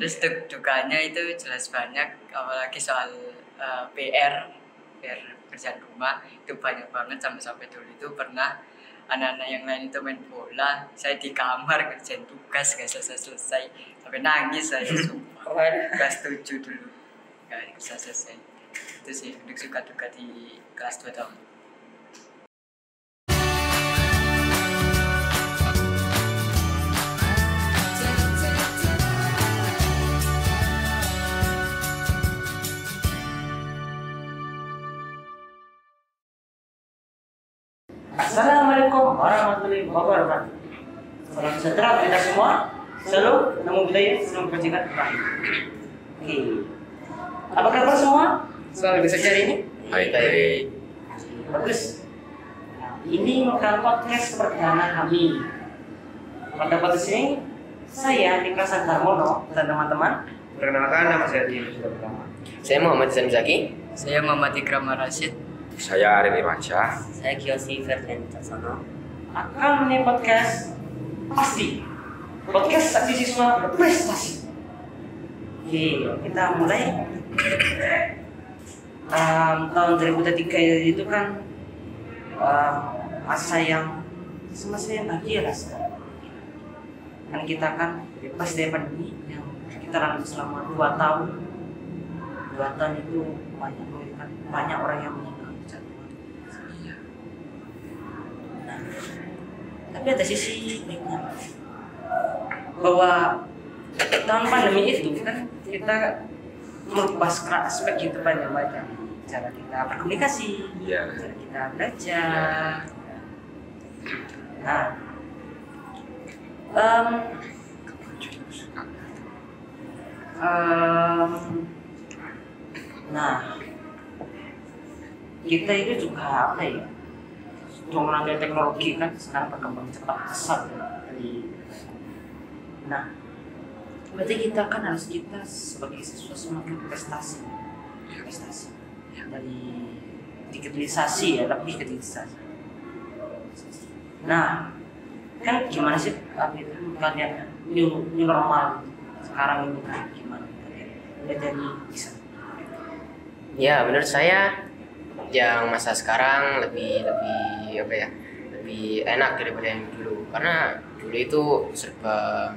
Terus dukanya itu jelas banyak, apalagi soal PR kerjaan rumah itu banyak banget. Sampai dulu itu pernah anak-anak yang lain itu main bola, saya di kamar kerjain tugas gak selesai sampai nangis saya. Sumpah gak setuju dulu, gak selesai. Itu sih untuk suka duka di kelas 2 tahun. Assalamualaikum warahmatullahi wabarakatuh. Salam sejahtera kita semua. Selalu namo buddhaya, salam kebajikan. Oke. Apa kabar semua? Selalu bisa cari ini? Baik. Bagus. Nah, ini merupakan podcast perdana kami. Pada podcast ini saya Niklas Darmono dan teman-teman. Perkenalkan, nama saya Dimas sudah pertama. Saya Muhammad Zanzaki. Saya Muhammad Ikram Rashid. Saya Arif Irwansyah. Saya Kiyoshi Ferdian Caksono. Akan ini podcast pasti. Podcast saksi siswa berprestasi. Oke, kita mulai. Tahun 2003 itu kan masa yang bahagia lah sekarang. Kan kita kan bebas dari pandemi yang kita lalui selama 2 tahun. 2 tahun itu banyak orang yang meninggal. Nah, tapi ada sisi baiknya bahwa tahun pandemi itu kan kita merubah aspek kehidupan yang banyak, cara kita berkomunikasi, cara kita belajar. Nah, kita itu juga apa ya? Menggunakan teknologi kan sekarang berkembang cepat pesat dari. Nah, berarti kita sebagai siswa semakin prestasi dari digitalisasi ya, lebih ke digitalisasi. Nah, kan gimana sih kalian new normal sekarang ini kan gimana kalian dari bisa? Ya, menurut saya yang masa sekarang lebih enak daripada yang dulu, karena dulu itu serba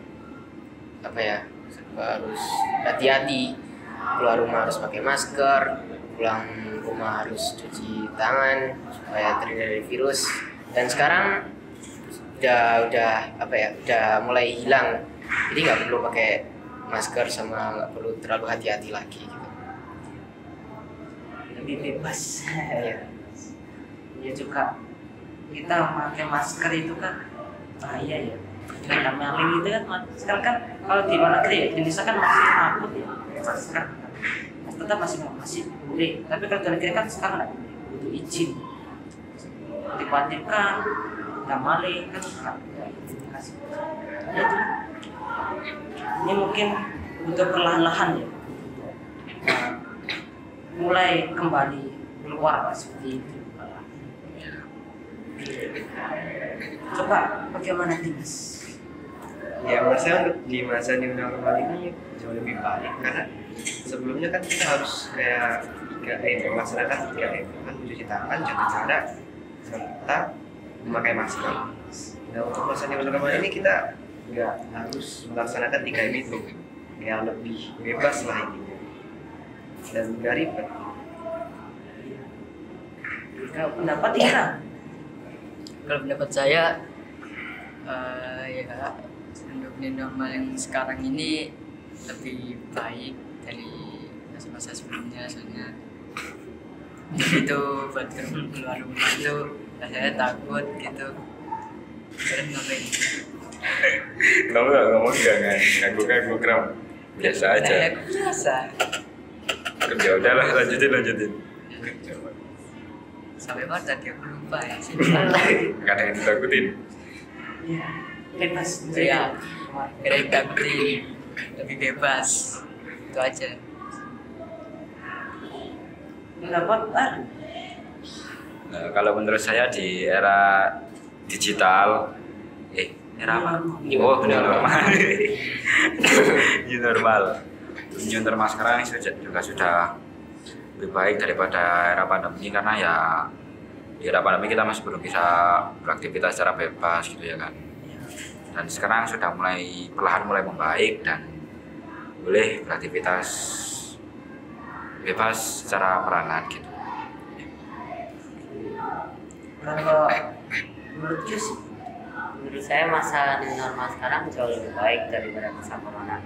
harus hati-hati, keluar rumah harus pakai masker, pulang rumah harus cuci tangan supaya terhindar dari virus. Dan sekarang udah mulai hilang, jadi nggak perlu pakai masker sama nggak perlu terlalu hati-hati lagi gitu. Lebih bebas. Ya juga kita pakai masker itu kan bahaya ya. Karena maling itu kan sekarang kan kalau di luar negeri ya, di Indonesia kan masih takut ya pakai masker. Tetap masih boleh. Tapi kalau di negeri kan sekarang nggak boleh, butuh izin. Dikhawatirkan nggak maling kan nggak dikasih. Itu ini mungkin butuh perlahan-lahan ya. Mulai kembali keluar seperti itu. Coba bagaimana Dimas? Ya, menurut saya untuk di masa new normal ini jauh lebih baik, karena sebelumnya kan kita harus kayak 3M, melaksanakan 3M kan, mencuci tangan, jaga jarak, serta memakai masker. Nah, untuk masa new normal ini kita nggak harus melaksanakan 3M itu, yang lebih bebas lah intinya dan nggak ribet. Kalau pendapat Ira? Kalau pendapat saya ya untuk new normal yang sekarang ini lebih baik dari masa-masa sebelumnya, soalnya itu buat keluar rumah itu rasanya takut gitu. Kalian ngapain? Kamu nggak ngomong ganggu kram, biasa aja. Saya biasa. Kerja udahlah, lanjutin. Sampai mana tadi aku lupa ya sih. Nggak ada yang ditakutin. Ya, bebas. Ya, kira ditakutin, lebih bebas. Itu aja. Pendapat Nah, kalau menurut saya di era digital, era apa? Oh, benar normal. new normal sekarang juga sudah lebih baik daripada era pandemi, karena ya di era pandemi kita masih belum bisa beraktivitas secara bebas gitu ya kan. Dan sekarang sudah perlahan mulai membaik dan boleh beraktivitas bebas secara perangan gitu. Kalau menurut you sih, Menurut saya masa new normal sekarang jauh lebih baik daripada masa corona.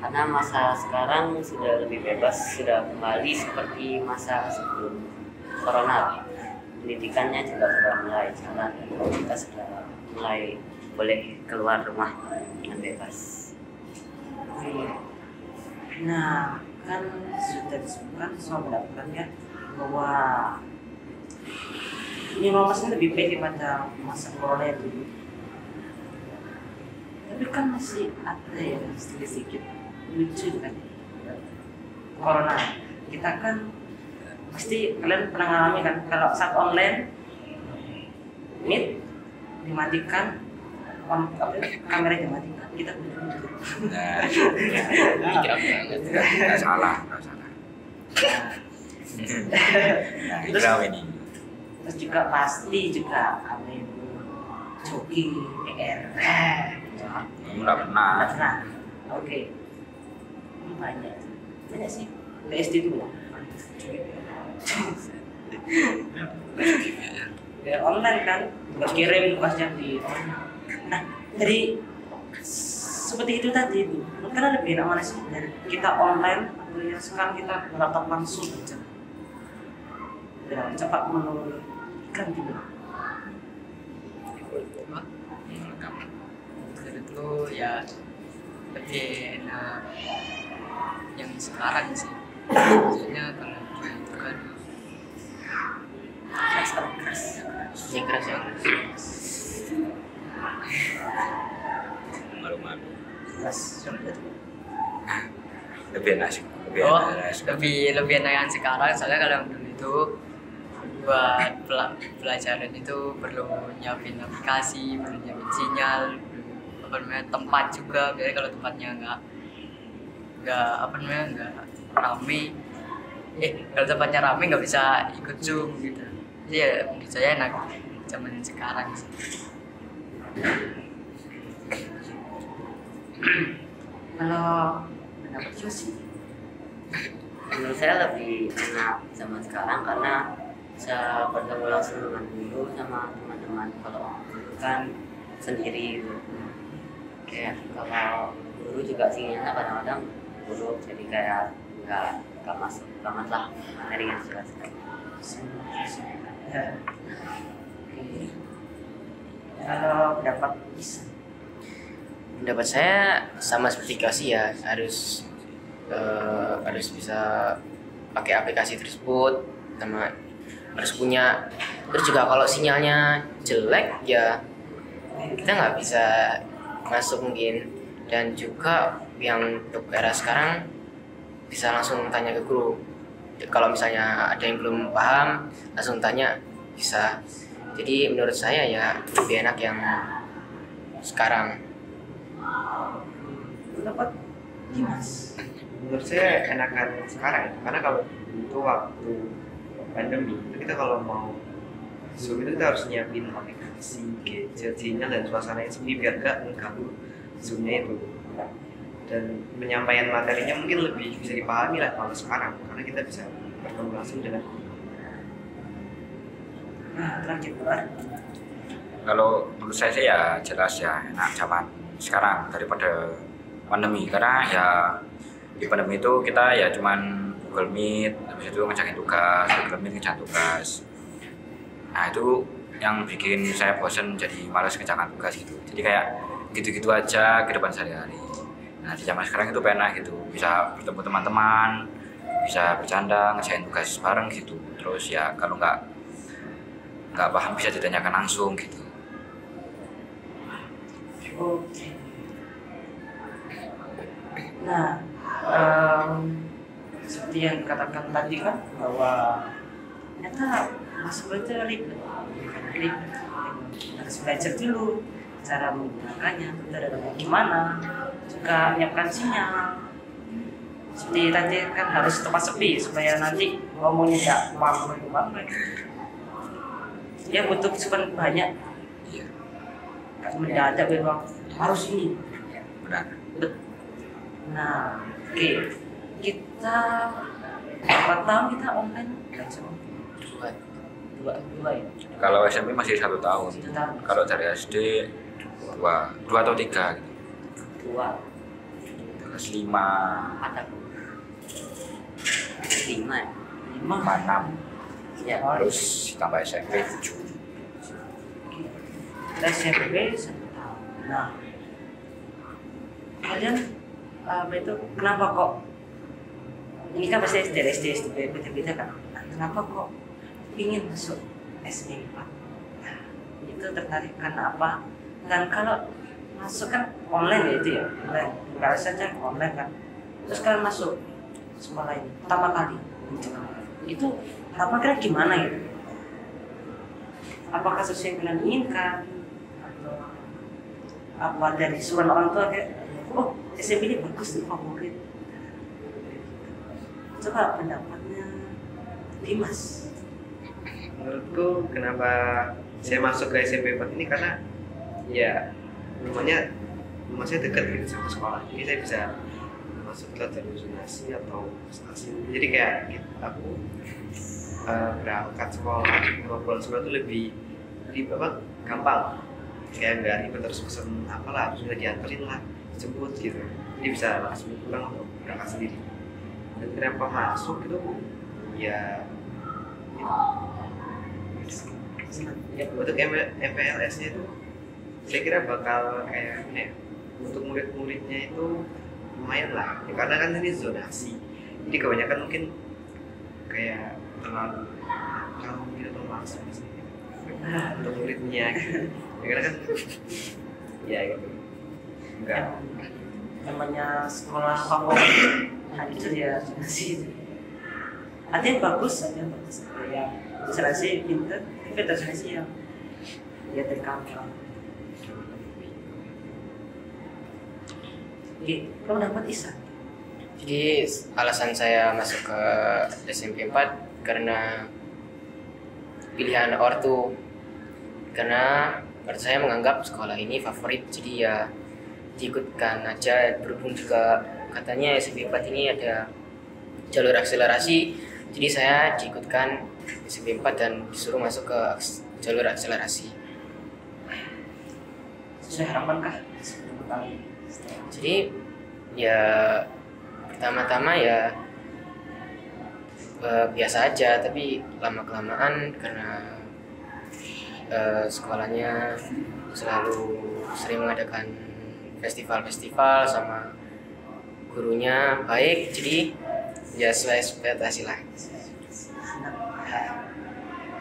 Karena masa sekarang sudah lebih bebas, sudah kembali seperti masa sebelum corona. Pendidikannya juga sudah mulai jalan, kita sudah mulai boleh keluar rumah dengan bebas. nah kan sudah disebutkan soal mendapatkan ya bahwa ini masih lebih baik daripada masa corona itu. Tapi kan masih ada ya sedikit lucu kan corona. Kita kan pasti kalian pernah ngalami kan kalau saat online meet dimatikan, kamera dimatikan, kita bener-bener Nah, Bijak banget. nggak salah. Nah, ini terus juga pasti juga ada yang jogging PR nggak pernah. nah oke. Ini banyak sih PSD itu ya online kan buat kirim tugasnya di nah dari seperti itu tadi itu kan lebih enak mana sih dari kita online atau yang sekarang kita bertatap langsung aja cepat menurunkan gitu. Menurutku ya lebih enak yang sekarang sih. Maksudnya kalau dulu itu kan keras. Yang keras ya. Malu-malu. Mas Lebih enak sih. Lebih enak yang sekarang, soalnya kalau yang dulu itu buat pelajaran itu perlu nyiapin aplikasi, perlu nyiapin sinyal, tempat juga. Biasanya kalau tempatnya nggak rame, kalau tempatnya rame nggak bisa ikut Zoom gitu. Jadi ya menurut saya enak zaman sekarang sih. kalau pendapat you sih Menurut saya lebih enak zaman sekarang karena bisa bertemu langsung dengan guru sama teman-teman. Kalau dulu kan sendiri gitu. Kayak kalau guru juga sinyalnya kadang-kadang buruk, jadi kayak nggak masuk banget lah materi yang dijelaskan. ya. Oke. Kalau pendapat Isa Pendapat saya sama seperti Kasih ya, harus bisa pakai aplikasi tersebut, sama harus punya. Terus juga kalau sinyalnya jelek ya kita nggak bisa masuk mungkin. Dan juga yang untuk era sekarang bisa langsung tanya ke guru. Kalau misalnya ada yang belum paham langsung tanya bisa. Jadi menurut saya ya lebih enak yang sekarang. pendapat Dimas Menurut saya enakan sekarang ya. Karena kalau itu waktu pandemi kita kalau mau Zoom itu kita harus nyiapin aplikasi, gadget, sinyal dan suasana yang sepi biar gak mengganggu Zoomnya itu. Dan penyampaian materinya mungkin lebih bisa dipahami lah kalau sekarang karena kita bisa bertemu langsung dengan. nah terakhir Pak Kalau menurut saya sih ya jelas ya enak zaman sekarang daripada pandemi, karena ya di pandemi itu kita ya cuman Google Meet, habis itu ngerjain tugas, Google Meet ngerjain tugas. Nah itu yang bikin saya bosan, jadi malas ngerjakan tugas gitu. Jadi kayak gitu-gitu aja kehidupan sehari-hari. Nah di zaman sekarang itu enak gitu, bisa bertemu teman-teman, bisa bercanda, ngerjain tugas bareng gitu. Terus ya kalau nggak paham bisa ditanyakan langsung gitu. oke. Nah seperti yang dikatakan tadi kan bahwa ternyata masa belajar ribet harus belajar dulu cara menggunakannya, caranya gimana, juga menyiapkan sinyal. Seperti tadi kan harus tepat sepi supaya nanti ngomongnya tidak wambai. Ya butuh sepen banyak, Iya, kan mendadak memang harus ini. benar. Nah, oke, kita berapa tahun kita online? Dua ya. Kalau SMP masih 1 tahun. 1 tahun. Kalau dari SD 2 atau 3 gitu. Dua Kelas 5, atau 5 ya. 5. 6, Ya, terus ditambah SMP 7. Kita SMP 1 tahun. Nah, kalian apa itu? Kenapa kok? Ini kan pasti SD beda-beda kan. Nah, kenapa kok ingin masuk SMP 4? Nah, itu tertarik karena apa? Dan kalau masuk kan online ya itu ya, online. Nggak saja online kan. Terus kalian masuk sekolah ini pertama kali, itu harapan kalian gimana gitu? Apakah sesuai yang kalian inginkan? Atau apa dari suruhan orang tua kayak, oh SMP ini bagus nih, favorit. Coba pendapatnya Dimas. Menurutku kenapa saya masuk ke SMP 4 ini karena ya rumah saya dekat gitu sama sekolah, jadi saya bisa masuk ke jalur zonasi atau prestasi. Jadi kayak gitu, aku berangkat sekolah mau pulang sekolah itu lebih apa gampang, kayak nggak ribet terus pesen apalah harus udah dianterin lah, jemput gitu, jadi bisa langsung pulang atau berangkat sendiri. Dan kenapa masuk itu ya untuk MPLS-nya itu saya kira bakal kayak ini ya, untuk murid-muridnya itu lumayan lah ya, karena kan ini zonasi, jadi kebanyakan mungkin kayak terlalu kalau gitu atau langsung untuk muridnya gitu. Ya, karena kan ya gitu enggak Namanya sekolah favorit, nah itu ya zonasi. Ada yang bagus, ada yang bagus. Ya, zonasi pintar, tapi ada zonasi yang ya terkangkang. Oke, kamu dapat Isa? Jadi alasan saya masuk ke SMP 4 karena pilihan ortu, karena ortu saya menganggap sekolah ini favorit, jadi ya diikutkan aja. Berhubung juga katanya SMP 4 ini ada jalur akselerasi, jadi saya diikutkan SMP 4 dan disuruh masuk ke jalur akselerasi. Sesuai harapan kah? Sebelum kali. Jadi ya pertama-tama ya biasa aja, tapi lama-kelamaan karena sekolahnya selalu sering mengadakan festival-festival sama gurunya baik, jadi ya sesuai ekspektasi lah.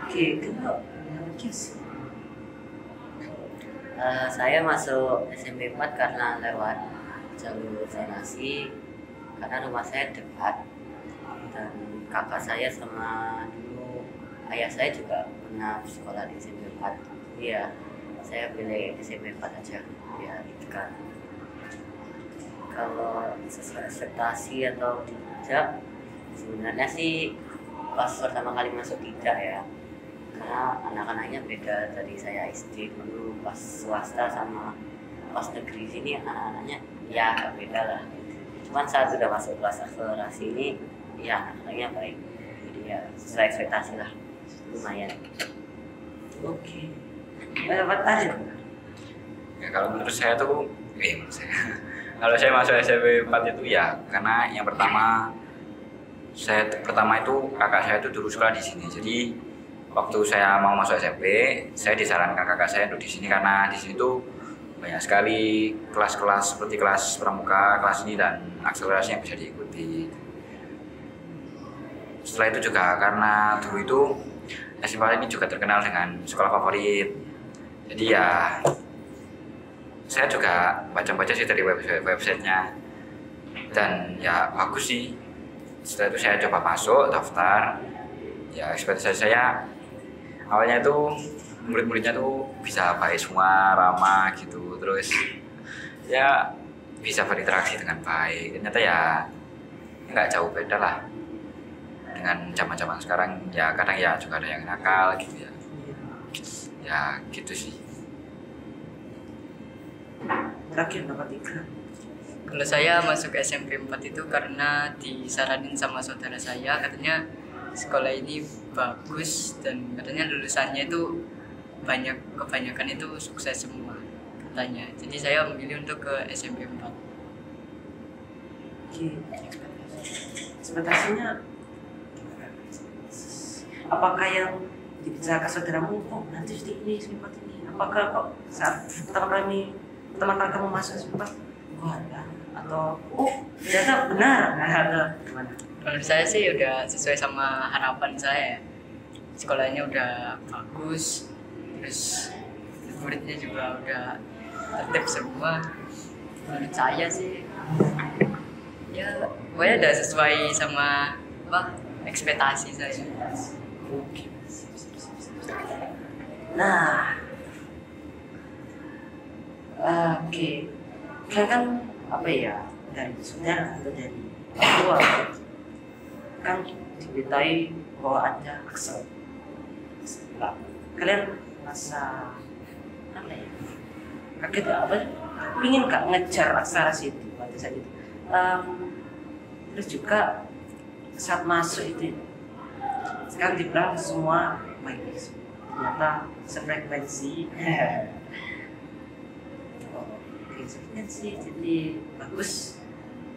Oke, kamu dapat Kios? Saya masuk SMP 4 karena lewat jalur zonasi, karena rumah saya dekat dan kakak saya sama dulu ayah saya juga pernah sekolah di SMP 4. Iya, saya pilih SMP 4 aja biar dekat. Kalau sesuai ekspektasi atau tidak, sebenarnya sih pas pertama kali masuk tidak ya, karena anak-anaknya beda dari saya SD dulu. Pas swasta sama pas negeri sini anak-anaknya ya agak beda lah. Cuman saat sudah masuk kelas akselerasi ini ya anak-anaknya baik, jadi ya sesuai ekspektasi lah, lumayan. Oke. Dapat Arif? Ya, kalau menurut saya tuh kalau saya masuk SMP 4 itu ya karena yang pertama itu kakak saya itu dulu sekolah di sini. Jadi waktu saya mau masuk SMP, saya disarankan kakak saya untuk di sini karena di sini tuh banyak sekali kelas-kelas seperti kelas pramuka, kelas ini dan akselerasi yang bisa diikuti. Setelah itu juga karena dulu itu SMP ini juga terkenal dengan sekolah favorit. Jadi ya saya juga baca-baca sih dari websitenya dan ya bagus sih. Setelah itu saya coba masuk daftar. Ya ekspektasi saya awalnya itu murid-muridnya tuh bisa baik semua, ramah gitu, terus ya bisa berinteraksi dengan baik. Ternyata ya nggak jauh beda lah dengan zaman-zaman sekarang. Ya kadang ya juga ada yang nakal gitu ya. Ya gitu sih. Terakhir nomor 3. Kalau saya masuk SMP 4 itu karena disaranin sama saudara saya, katanya sekolah ini bagus dan katanya lulusannya itu kebanyakan itu sukses semua katanya. Jadi saya memilih untuk ke SMP 4. Oke. Ekspektasinya apakah yang dibicarakan saudaramu, oh nanti ini sempat ini, apakah kok saat pertama kali kamu masuk sempat, wah ada, atau oh ternyata benar, atau gimana? Menurut saya sih udah sesuai sama harapan saya. Sekolahnya udah bagus, terus muridnya juga udah tertib semua. Menurut saya sih ya pokoknya udah sesuai sama ekspektasi saya. Nah, oke, kan apa ya, dari saudara atau dari orang tua kan diberitai bahwa ada Axel. Nah, kalian merasa apa ya? Kaget apa? Ingin nggak ngejar akselerasi itu pada saat itu? Terus juga saat masuk itu sekarang dibilang semua baik, ternyata sefrekuensi. Oke, sefrekuensi jadi bagus,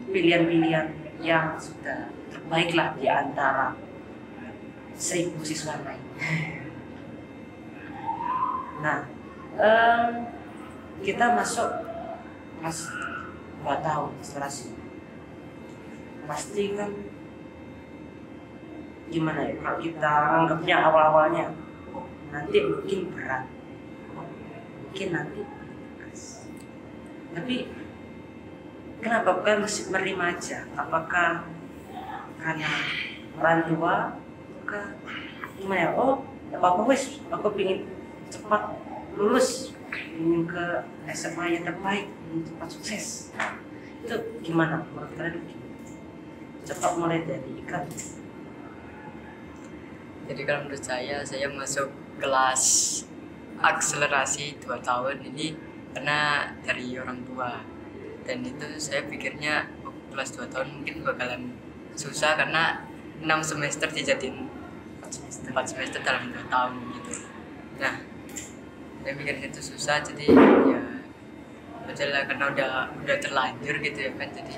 pilihan-pilihan yang sudah terbaik lah di antara 1000 siswa lain. Nah, kita masuk kelas 2 tahun akselerasi. Pasti kan gimana ya, kalau kita anggapnya awal-awalnya oh, nanti mungkin berat, mungkin nanti bekas. Tapi kenapa bukan masih menerima aja? Apakah karena orang tua, apakah gimana ya? Oh, apa-apa wes, aku ingin cepat lulus, ingin ke SMA yang terbaik, ingin cepat sukses. Itu gimana menurut kalian? Cepat mulai dari ikan. Jadi kalau menurut saya masuk kelas akselerasi 2 tahun ini karena dari orang tua. Dan itu saya pikirnya kelas 2 tahun mungkin bakalan susah karena 6 semester dijadiin 4 semester dalam 2 tahun gitu. Nah, saya pikirnya itu susah, jadi ya udahlah karena udah terlanjur gitu ya kan, jadi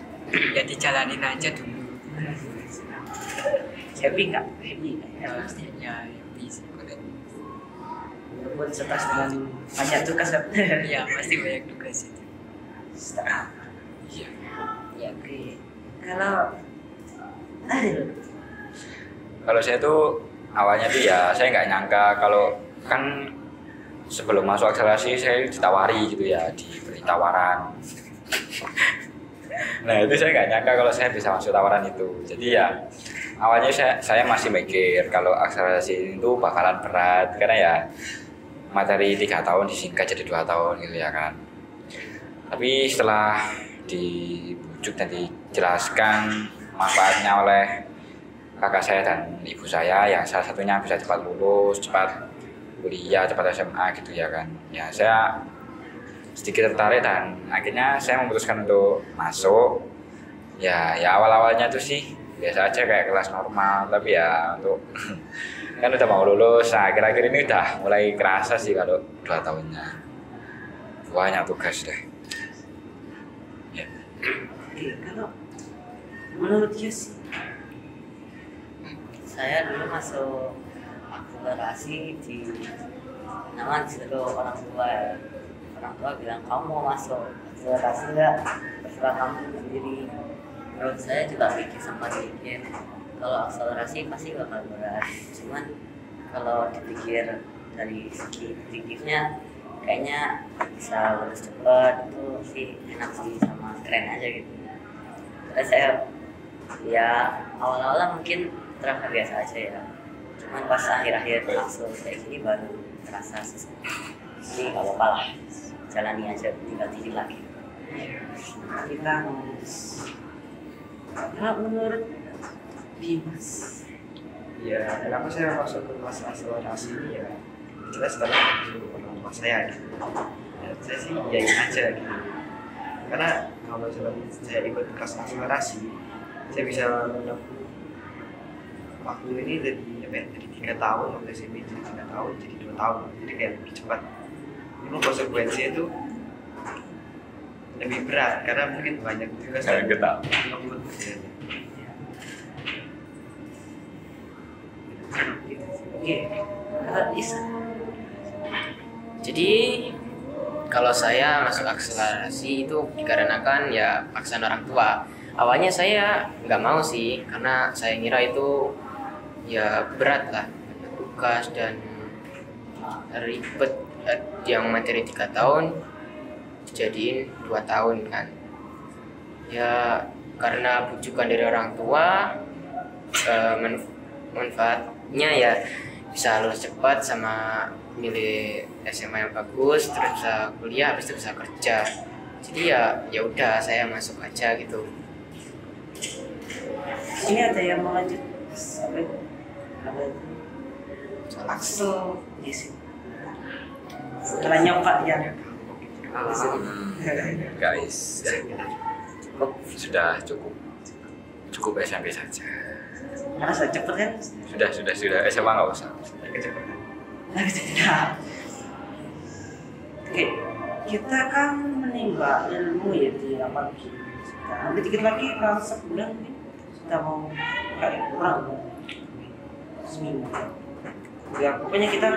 ya dijalanin aja dulu. Happy nggak? Happy Ya happy sih. Walaupun stres dengan banyak tugas. Ya pasti banyak tugas itu. Iya. Ya oke. Kalau Adil, Kalau saya tuh awalnya tuh ya saya nggak nyangka kalau kan sebelum masuk akselerasi saya ditawari gitu ya, diberi tawaran. Nah itu saya nggak nyangka kalau saya bisa masuk tawaran itu. Jadi ya awalnya saya masih mikir kalau akselerasi itu bakalan berat karena ya materi 3 tahun disingkat jadi 2 tahun gitu ya kan. Tapi setelah dibujuk dan dijelaskan manfaatnya oleh kakak saya dan ibu saya yang salah satunya bisa cepat lulus, cepat kuliah, cepat SMA gitu ya kan. Ya saya sedikit tertarik dan akhirnya saya memutuskan untuk masuk. Ya awal-awalnya tuh sih biasa aja kayak kelas normal, tapi ya untuk kan udah mau lulus, nah akhir-akhir ini udah mulai kerasa sih kalau 2 tahunnya banyak tugas deh. Ya. oke, kalau menurut Yos, Saya dulu masuk akselerasi disuruh orang tua. Orang tua bilang kamu mau masuk akselerasi nggak, terserah kamu sendiri. Menurut saya juga pikir kalau akselerasi pasti bakal berat. Cuman kalau dipikir dari segi positifnya kayaknya bisa lulus cepat, itu sih enak sih sama keren aja gitu. Terus saya ya awal-awal mungkin terasa biasa aja ya, cuman pas akhir-akhir langsung kayak gini baru terasa sesuatu. Ini nggak apa-apa lah, jalani aja, tinggal diri lagi. Kita kalau menurut Dimas, Ya, kenapa saya masuk ke masalah akselerasi ini ya? Jelas karena orang tua saya gitu. Ya, saya sih yain aja gitu. Karena kalau saya ikut kelas akselerasi, saya bisa menempuh waktu ini dari 3 tahun waktu SMP jadi 3 tahun jadi 2 tahun, jadi kayak lebih cepat. Ini konsekuensinya itu lebih berat karena mungkin banyak juga saya Ngebut. kerjanya. oke, kalau Isa, Jadi kalau saya masuk akselerasi itu dikarenakan ya paksaan orang tua. Awalnya saya nggak mau sih karena saya ngira itu ya berat lah, banyak tugas dan ribet. Yang materi 3 tahun dijadiin 2 tahun kan. Ya karena bujukan dari orang tua, manfaatnya ya bisa lulus cepat sama milih SMA yang bagus, terus bisa kuliah, habis itu bisa kerja. Jadi ya udah saya masuk aja gitu. ini ada yang mau lanjut sampai ada Axel di sini. Setelah nyoba yang Guys, sudah cukup SMP saja. karena saya cepet kan. Sudah SMA nggak usah. Nah, oke, kita kan menimba ilmu ya di apalagi. Nanti dikit lagi kalau sebulan mungkin kita mau kayak kurang seminggu. Ya pokoknya kita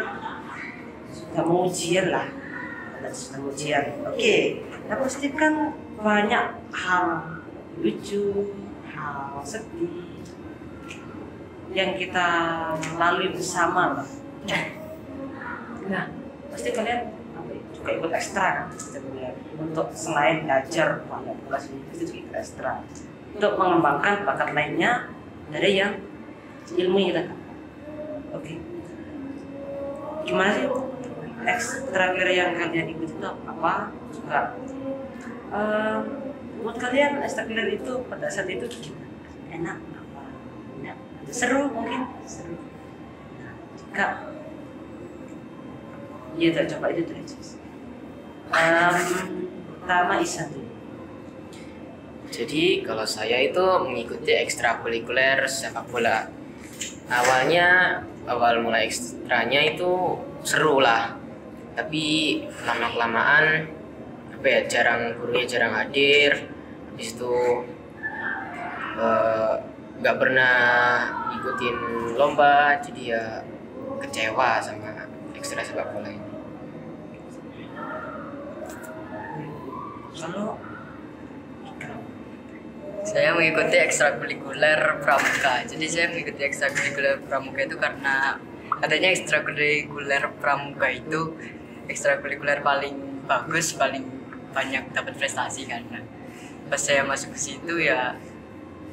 sudah mau ujian lah. Kita sudah mau ujian. Oke, nah pasti kan banyak hal lucu, hal sedih yang kita lalui bersama lah. Nah, pasti kalian juga ikut ekstra kan sebenarnya untuk selain belajar banyak kelas ini pasti juga ikut ekstra untuk mengembangkan bakat lainnya dari yang ilmu yang kita dapat. Oke, gimana sih ekstra yang kalian ikut itu apa juga? Buat kalian ekstra itu pada saat itu gimana? Enak apa? Enak. Seru mungkin seru. Kak, iya tak coba itu aja. Pertama Isa tuh. Jadi kalau saya itu mengikuti ekstrakurikuler sepak bola. Awal mulai ekstranya itu seru lah. Tapi lama-kelamaan gurunya jarang hadir. Habis itu nggak pernah ikutin lomba, jadi ya kecewa sama ekstra sepak bola ini. Kalau Saya mengikuti ekstrakurikuler pramuka. Jadi saya mengikuti ekstrakurikuler pramuka itu karena katanya ekstrakurikuler pramuka itu ekstrakurikuler paling bagus, paling banyak dapat prestasi kan. Nah, pas saya masuk ke situ ya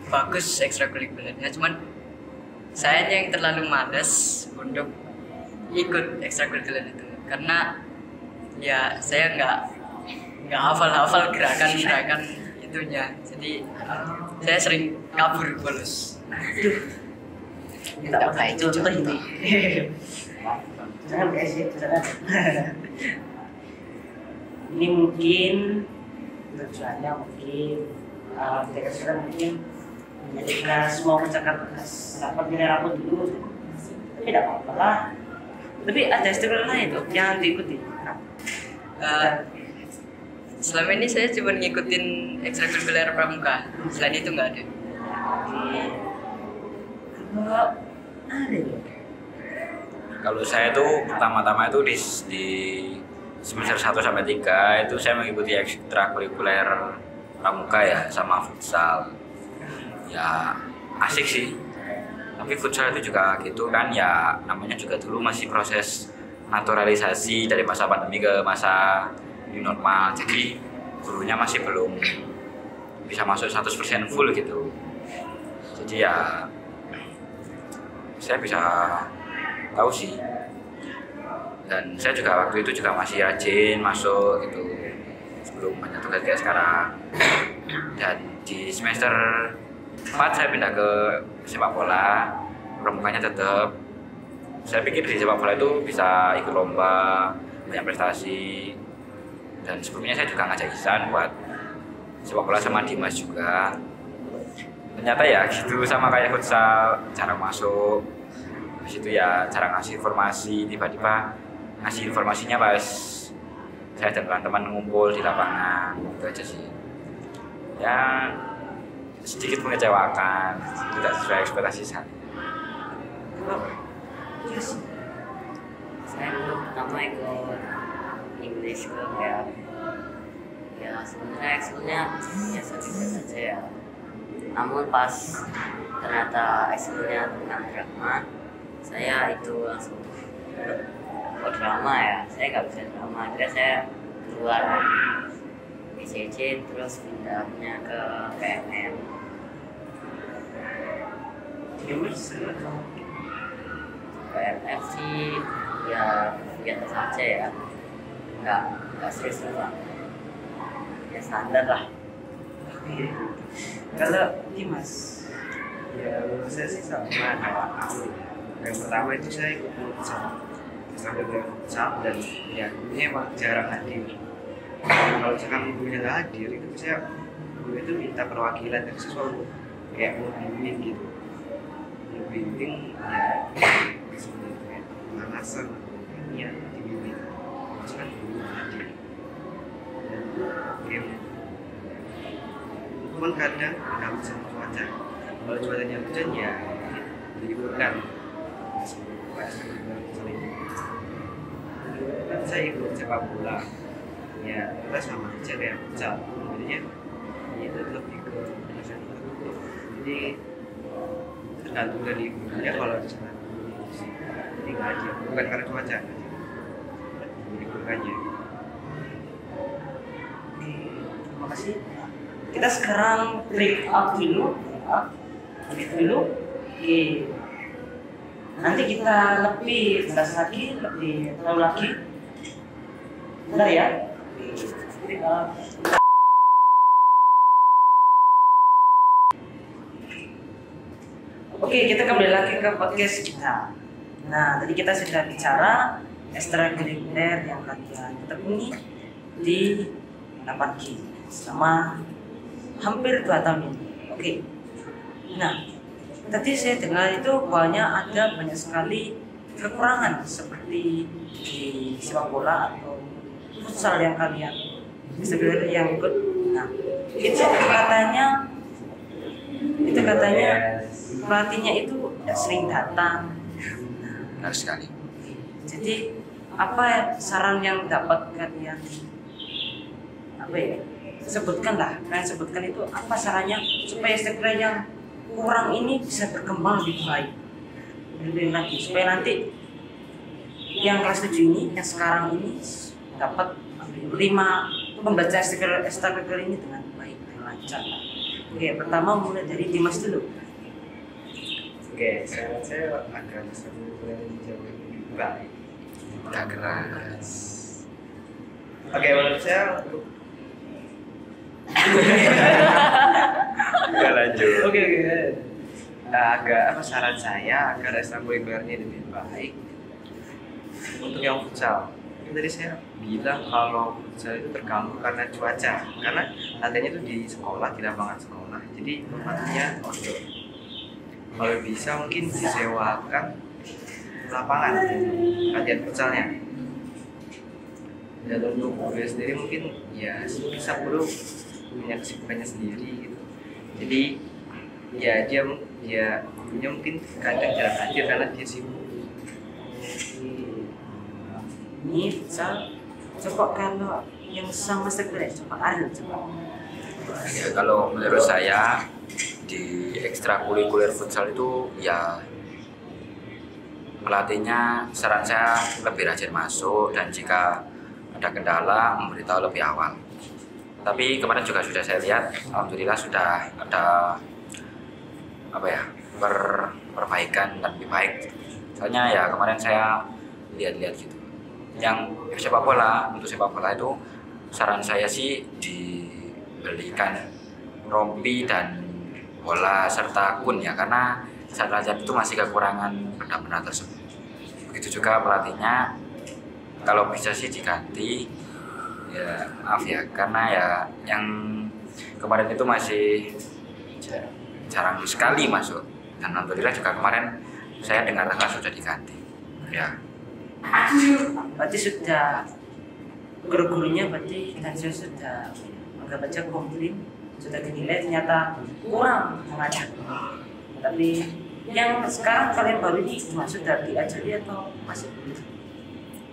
bagus ekstrakurikulernya, cuman saya yang terlalu malas untuk ikut ekstrakurikuler itu karena ya saya nggak hafal gerakan itunya, jadi saya sering kabur bolos. tidak pakai contoh ini. Jangan guys ya, jangan. Ini mungkin tujuannya mungkin mereka sekarang mungkin menjadikan semua mencatat dapat nilai rapot dulu, tapi tidak apa-apa lah. Tapi ada istilah lain tuh yang diikuti. Selama ini saya cuma ngikutin ekstrakurikuler pramuka, selain itu nggak ada. Kalau ada ya. Kalau saya tuh pertama-tama itu di semester 1 sampai 3 itu saya mengikuti ekstrakurikuler pramuka ya sama futsal. Ya asik sih. Tapi futsal itu juga gitu kan ya, namanya juga dulu masih proses naturalisasi dari masa pandemi ke masa new normal. Jadi gurunya masih belum bisa masuk 100% full gitu. Jadi ya saya bisa tahu sih Dan saya juga waktu itu juga masih rajin masuk gitu sebelum banyak tugas kayak sekarang. Dan di semester 4 saya pindah ke sepak bola, pramuganya tetap. Saya pikir di sepak bola itu bisa ikut lomba, banyak prestasi. Dan sebelumnya saya juga ngajak Ihsan buat sepak bola sama Dimas juga. Ternyata ya gitu sama kayak futsal, cara masuk, habis itu ya cara ngasih informasi, tiba-tiba ngasih informasinya pas saya dan teman-teman ngumpul di lapangan, itu aja sih. Ya sedikit mengecewakan, tidak sesuai ekspektasi saya. Saya dulu pertama ikut English Club ya sebenarnya ekskulnya biasa-biasa saja ya, namun pas ternyata ekskulnya tentang drama, saya itu langsung drama ya, saya nggak bisa drama, akhirnya saya keluar ICC terus pindahnya ke PMM. PMM sih ya biasa saja ya, nggak serius lah, ya standar lah. Kalau Dimas, Ya menurut saya sih sama kayak aku. Yang pertama itu saya ikut futsal, sampai ke futsal dan ya ini emang jarang hadir. Kalau misalkan gurunya nggak hadir itu saya guru itu minta perwakilan dari siswa untuk kayak mau bimbing gitu, mau bimbing ya seperti itu kayak pemanasan ya dibimbing. Misalkan guru nggak hadir dan mungkin cuman kadang nggak sama cuaca. Kalau cuacanya hujan ya diliburkan. Saya ikut sepak bola, ya kita sama aja kayak futsal. Jadinya itu lebih ke jadi tergantung dari gurunya. Kalau misalnya ini nggak aja, bukan karena cuaca, diliburkannya. terima kasih. Kita sekarang break up dulu. Oke. Nanti kita lebih jelas lagi, lebih tahu lagi. Bentar ya. Break up. Oke, kita kembali lagi ke podcast kita. Nah, tadi kita sudah bicara ekstrakurikuler yang kalian tekuni di 8G selama hampir 2 tahun ini. Oke. Nah, tadi saya dengar itu ada banyak sekali kekurangan seperti di sepak bola atau futsal yang kalian sebenarnya yang ikut. Nah, itu katanya pelatihnya itu tidak sering datang. Benar sekali. Jadi apa saran yang dapat kalian sebutkan itu apa sarannya supaya sekolah yang kurang ini bisa berkembang lebih baik lagi supaya nanti yang kelas 7 ini yang sekarang ini dapat menerima pembelajaran ekstrakurikuler ini dengan baik dan lancar. Oke, pertama mulai dari Dimas dulu. Oke, saya akan ekstrakurikuler yang jauh lebih baik. Agak keras. Oke, menurut saya untuk Oke lanjut. Oke. Saran saya agar ekstrakurikulernya lebih baik untuk yang futsal. Tadi saya bilang kalau futsal itu terganggu karena cuaca, karena latihannya itu di sekolah, di lapangan sekolah. Jadi tempatnya outdoor. Kalau bisa mungkin disewakan lapangan latihan futsalnya. Dan untuk guru sendiri mungkin ya bisa perlu punya kesibukannya sendiri gitu. Jadi ya dia gurunya mungkin kadang jarang hadir karena dia sibuk. Ini futsal. Coba kalau yang sama sekali, coba Ariel coba. Ya, kalau menurut saya di ekstrakurikuler futsal itu ya pelatihnya saran saya lebih rajin masuk dan jika ada kendala memberitahu lebih awal. Tapi kemarin juga sudah saya lihat, alhamdulillah sudah ada perbaikan dan lebih baik. Soalnya ya kemarin saya lihat-lihat gitu. yang sepak bola, untuk sepak bola itu saran saya sih dibelikan rompi dan bola serta kun ya, karena saat latihan itu masih kekurangan benda-benda tersebut. Begitu juga pelatihnya, kalau bisa sih diganti ya, maaf ya, karena ya yang kemarin itu masih jarang sekali masuk, dan alhamdulillah juga kemarin saya dengar sudah diganti ya. Berarti sudah guru-gurunya berarti dan saya sudah anggap baca komplain, sudah dinilai ternyata kurang mengajar. Tapi yang sekarang kalian baru ini sudah diajari atau masih belum?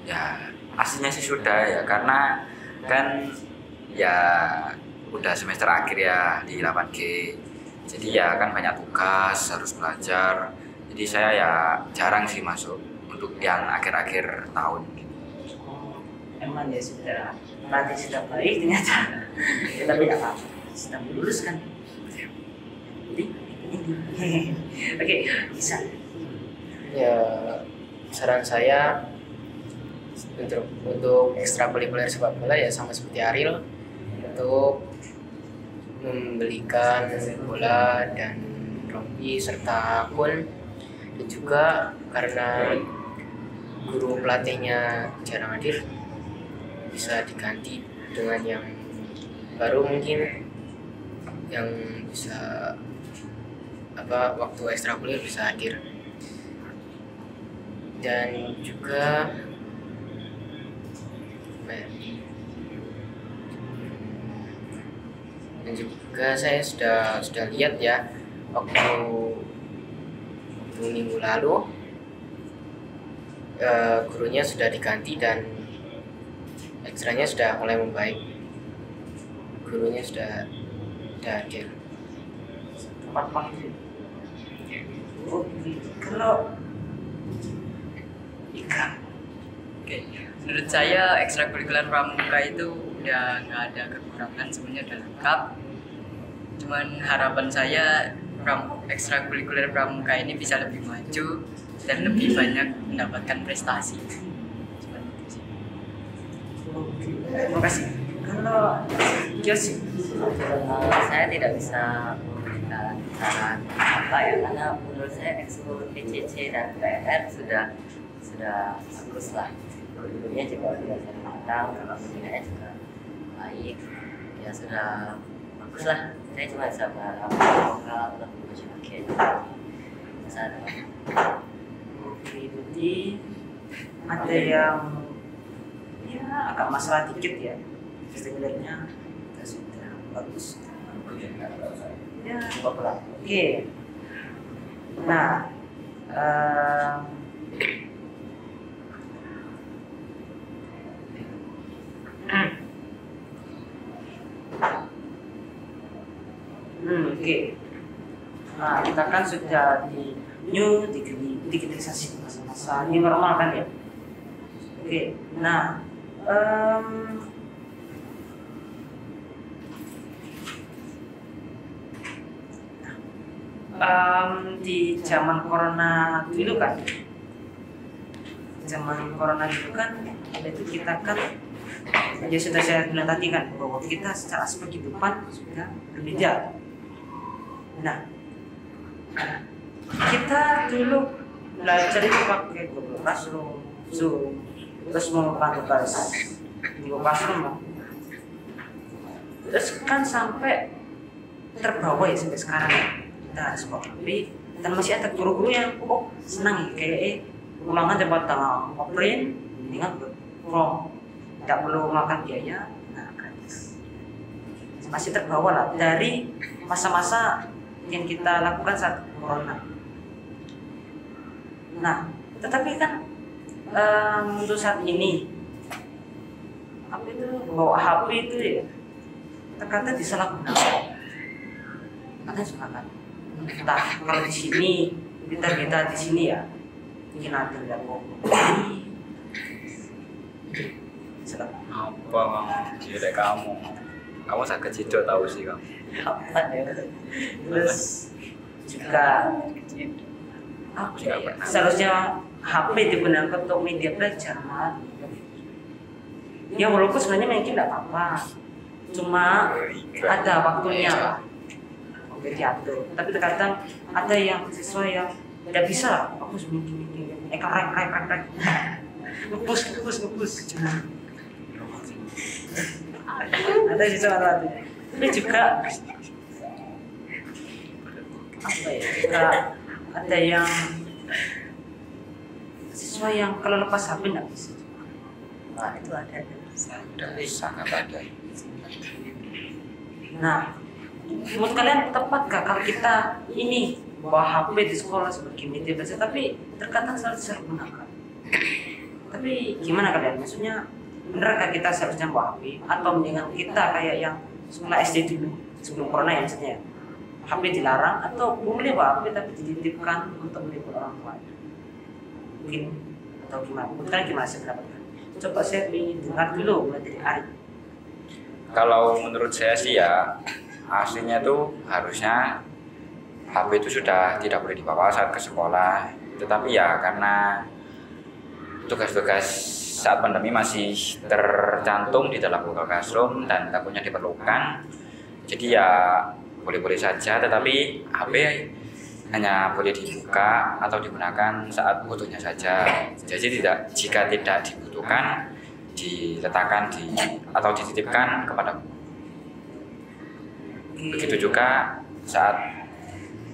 Ya aslinya sih sudah ya, karena kan ya udah semester akhir ya di 8G, jadi ya kan banyak tugas, harus belajar, jadi saya ya jarang sih masuk untuk yang akhir-akhir tahun. Emang ya sudah pelatih sudah baik ternyata. Tapi apa sudah lulus kan? Jadi ini oke, bisa. Ya, saran saya untuk ekstrakurikuler sepak bola ya sama seperti Ariel, untuk membelikan bola dan rompi serta kun, dan juga karena guru pelatihnya jarang hadir, bisa diganti dengan yang baru mungkin, yang bisa waktu ekstrakurikuler bisa hadir. Dan juga saya sudah lihat ya, waktu minggu lalu gurunya sudah diganti dan ekstranya sudah mulai membaik, gurunya sudah hadir. Kalau Ika, Oke, menurut saya ekstrakurikuler pramuka itu udah nggak ada kekurangan, semuanya udah lengkap. Cuman harapan saya ekstrakurikuler pramuka ini bisa lebih maju dan lebih banyak mendapatkan prestasi. Cuman itu sih. terima kasih. Kalau Yosi, Saya tidak bisa memberikan saran apa ya, karena menurut saya ekskul PCC dan PR sudah bagus lah. Dulunya juga sudah sering matang, kalau pembinaannya juga baik, ya sudah bagus lah. Saya cuma bisa berharap lokal lebih maju lagi aja. Sana. berarti ada yang ya agak masalah dikit ya, sebenarnya kita sudah bagus. Ya, oke. Nah, oke. Nah, kita kan sudah di digitalisasi masa-masa ini normal kan ya. Oke. Nah, di zaman corona dulu kan, itu kita kan ya sudah saya bilang tadi kan bahwa kita secara aspek kehidupan sudah berbeda. Nah, kita dulu belajar itu pakai Google Classroom, Zoom, terus mengumpulkan tugas di Google Classroom, terus kan sampai terbawa ya sampai sekarang ya. Kita sekolah HP dan masih ada guru-guru yang senang ya, kayak ulangan cepat nge-print dengan from, tidak perlu makan biaya, nah gratis. Masih terbawa lah dari masa-masa yang kita lakukan saat corona. Nah, tetapi kan untuk saat ini apa itu bawa HP itu ya terkadang disalahgunakan. Kalian suka kan? Entah kalau di sini kita di sini ya mungkin ada yang ngomong Apa gila kamu sakit cido tahu sih kamu. Apa ya? terus juga apa ya, seharusnya HP digunakan untuk media belajar, malah Ya walaupun sebenarnya mungkin tidak apa-apa, cuma ada waktunya lah, oke diatur. Tapi terkadang ada yang siswa yang tidak bisa, aku seminggu rek, ngepus. Ada siswa lain, tapi juga apa ya? Juga ada yang siswa yang kalau lepas HP nggak bisa. Nah itu ada. Sangat ada. Nah, menurut kalian tepat gak kalau kita ini bawa HP di sekolah sebagai media belajar, tapi terkadang salah disalahgunakan. Tapi gimana kalian? Maksudnya benerakah kita seharusnya bawa HP atau mendingan kita kayak yang sekolah SD dulu sebelum corona ya maksudnya HP dilarang atau boleh bawa HP tapi dititipkan untuk meliput orang tua? Mungkin atau gimana? Menurut kalian gimana sih pendapatnya? Coba saya ingin dengar dulu mulai dari Ari. Kalau menurut saya sih ya aslinya tuh harusnya HP itu sudah tidak boleh dibawa saat ke sekolah. Tetapi ya karena tugas-tugas saat pandemi masih tercantum di dalam Google Classroom dan takutnya diperlukan, jadi ya boleh-boleh saja. Tetapi HP hanya boleh dibuka atau digunakan saat butuhnya saja. Jadi jika tidak dibutuhkan, diletakkan atau dititipkan kepada guru. Begitu juga saat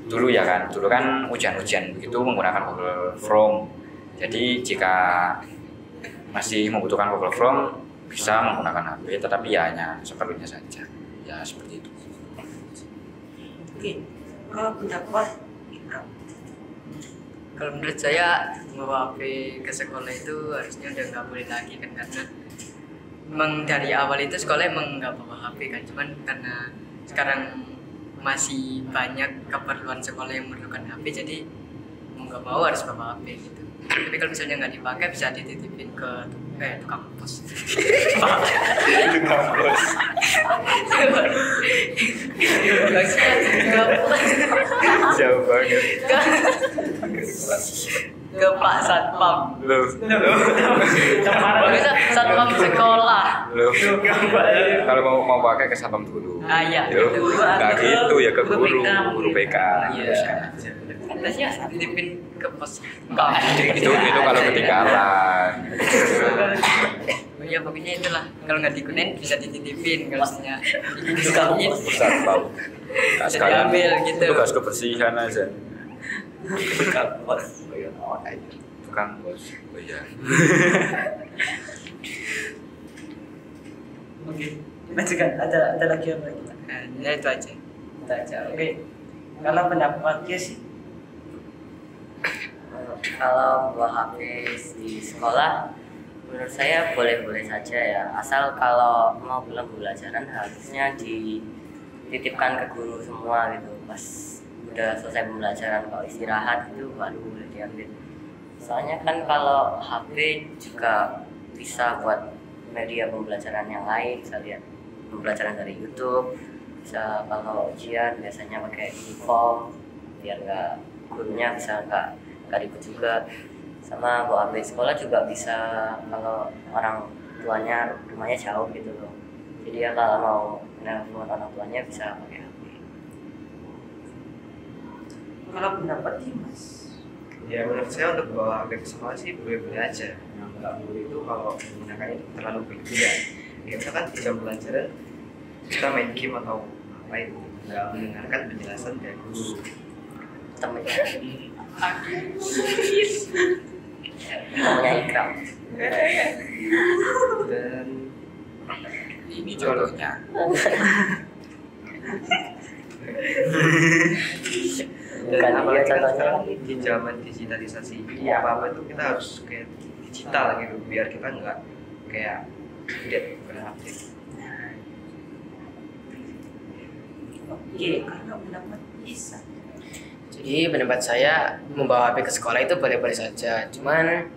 dulu kan ujian-ujian begitu menggunakan Google Form. Jadi jika masih membutuhkan Google Form bisa menggunakan HP, tetapi ya hanya seperlunya saja. Ya seperti itu. Oke, kalau pendapat Ikram. Kalau menurut saya bawa HP ke sekolah itu harusnya udah nggak boleh lagi kan, karena memang dari awal itu sekolah emang nggak bawa HP kan, cuman karena sekarang masih banyak keperluan sekolah yang memerlukan HP, jadi mau nggak mau harus bawa HP gitu. Tapi kalau misalnya nggak dipakai bisa dititipin ke tukang pos. Jauh banget. Ke Pak Satpam. Loh. Bisa Satpam sekolah. Loh. Kalau mau pakai ke satpam dulu. Ah iya. Yo, gitu. nggak gitu ya ke guru PK. Iya. Katanya dititipin ke pos. Itu kalau ketinggalan. Ya pokoknya itulah, kalau nggak digunain bisa dititipin, kalau misalnya digunain Satpam. bisa diambil gitu. Tugas kebersihan aja. Tukang bos. Oh iya. Oke, lanjutkan. Ada lagi apa lagi? Nah, ya itu aja. Kita aja. Oke. Kalau pendapatnya sih, Kalau bawa HP di sekolah, menurut saya boleh-boleh saja ya. Asal kalau mau pulang pembelajaran harusnya dititipkan ke guru semua gitu. Pas udah selesai pembelajaran, kalau istirahat itu baru boleh diambil. Soalnya kan kalau HP juga bisa buat media pembelajaran yang lain, bisa lihat pembelajaran dari YouTube, bisa kalau ujian biasanya pakai uniform biar gurunya bisa nggak ribet juga. Sama bawa HP sekolah juga bisa kalau orang tuanya rumahnya jauh gitu loh, jadi ya kalau mau nelfon orang tuanya bisa pakai HP. kalau pendapat Dimas, Ya menurut saya untuk bawa HP ke sekolah sih boleh-boleh aja. Yang nggak boleh itu kalau menggunakannya terlalu berlebihan. Ya misalkan di jam pelajaran kita main game atau ngapain, nggak mendengarkan penjelasan dari guru. Temennya Ikram. Dan Ini contohnya. dan Kan apalagi dia kan contohnya. sekarang di zaman digitalisasi ini apa-apa itu kita harus kayak digital gitu biar kita nggak kayak update bukan update. oke, kalau pendapat Isa, Jadi pendapat saya membawa HP ke sekolah itu boleh-boleh saja. Cuman